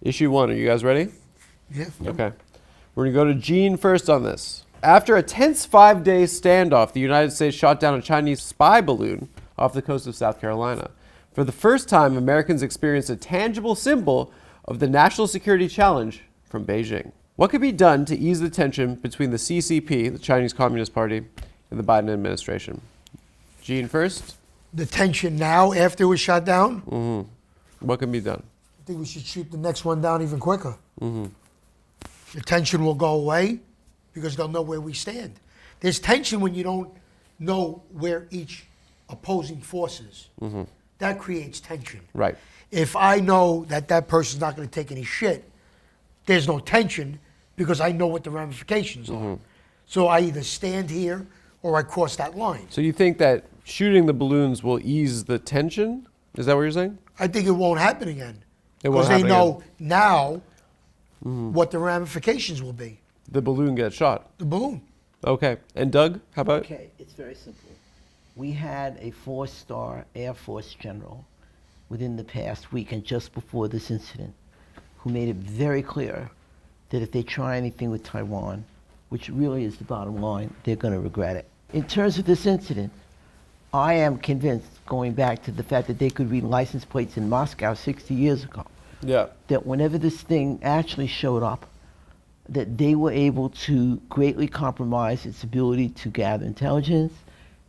Issue 1, are you guys ready? Yeah. Okay. We're going to go to Gene first on this. After a tense 5-day standoff, the United States shot down a Chinese spy balloon off the coast of South Carolina. For the first time, Americans experienced a tangible symbol of the national security challenge from Beijing. What could be done to ease the tension between the CCP, the Chinese Communist Party, and the Biden administration? Gene first. The tension now after it was shot down? What can be done? I think we should shoot the next one down even quicker. The tension will go away because they'll know where we stand. There's tension when you don't know where each opposing force is. That creates tension. Right. If I know that that person's not going to take any shit, there's no tension because I know what the ramifications are. So I either stand here or I cross that line. So you think that shooting the balloons will ease the tension? Is that what you're saying? I think it won't happen again. It won't Because they happen know again. now what the ramifications will be. The balloon gets shot. The balloon. Okay. And Doug, how about? Okay, it's very simple. We had a 4-star Air Force general within the past week and just before this incident who made it very clear that if they try anything with Taiwan, which really is the bottom line, they're going to regret it. In terms of this incident, I am convinced, going back to the fact that they could read license plates in Moscow 60 years ago, Yeah. that whenever this thing actually showed up, that they were able to greatly compromise its ability to gather intelligence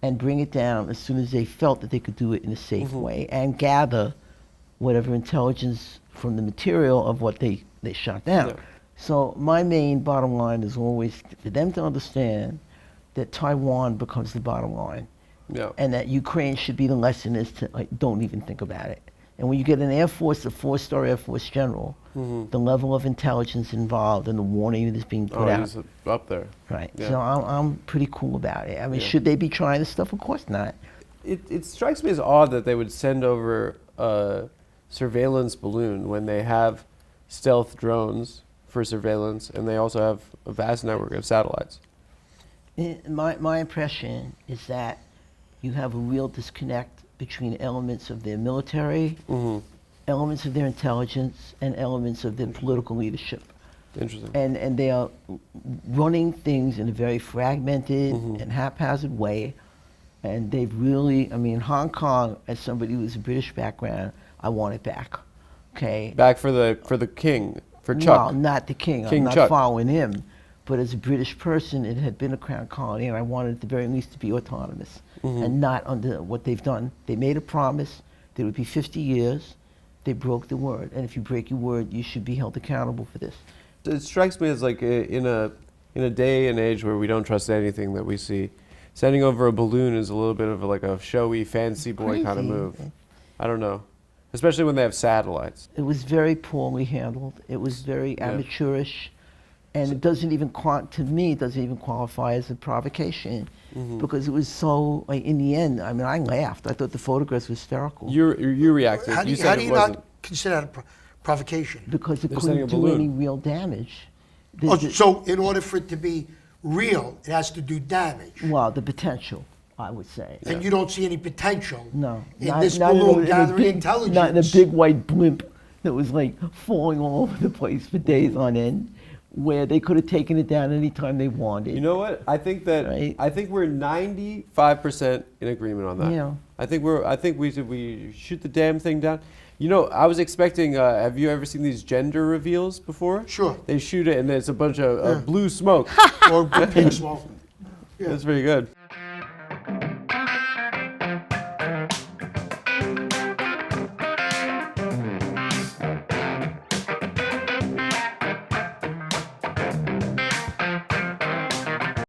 and bring it down as soon as they felt that they could do it in a safe way and gather whatever intelligence from the material of what they shot down. Yeah. So my main bottom line is always for them to understand that Taiwan becomes the bottom line. Yeah. And that Ukraine should be the lesson is to don't even think about it. And when you get an Air Force, a 4-star Air Force general, the level of intelligence involved and the warning that is being put out. He's up there. Right. Yeah. So I'm pretty cool about it. I mean, Yeah. should they be trying this stuff? Of course not. It strikes me as odd that they would send over a surveillance balloon when they have stealth drones for surveillance and they also have a vast network of satellites. My impression is that you have a real disconnect between elements of their military, elements of their intelligence, and elements of their political leadership. Interesting. And they are running things in a very fragmented and haphazard way. And they've really, I mean, Hong Kong, as somebody with a British background, I want it back. Okay? Back for the king, for Chuck. Well, not the king. King I'm not Chuck. following him. But as a British person, it had been a crown colony, and I wanted it at the very least to be autonomous and not under what they've done. They made a promise that it would be 50 years. They broke the word. And if you break your word, you should be held accountable for this. It strikes me as like in a day and age where we don't trust anything that we see, sending over a balloon is a little bit of like a showy, fancy boy kind of Crazy. move. I don't know. Especially when they have satellites. It was very poorly handled. It was very amateurish. And it doesn't even, to me, it doesn't even qualify as a provocation because it was so, like, in the end, I mean, I laughed. I thought the photographs were hysterical. You reacted. How do you, said how do it you wasn't. not consider that a provocation? Because it They're sending couldn't a do balloon. any real damage. Oh, so in order for it to be real, it has to do damage. Well, the potential, I would say. And you don't see any potential No. in this balloon in a gathering big, intelligence. Not in a big white blimp that was like falling all over the place for days on end, where they could have taken it down anytime they wanted. You know what? I think that Right. I think we're 95% in agreement on that. Yeah. I think we shoot the damn thing down. You know, I was expecting. Have you ever seen these gender reveals before? Sure. They shoot it and there's a bunch of blue smoke. Or pink smoke. That's pretty good.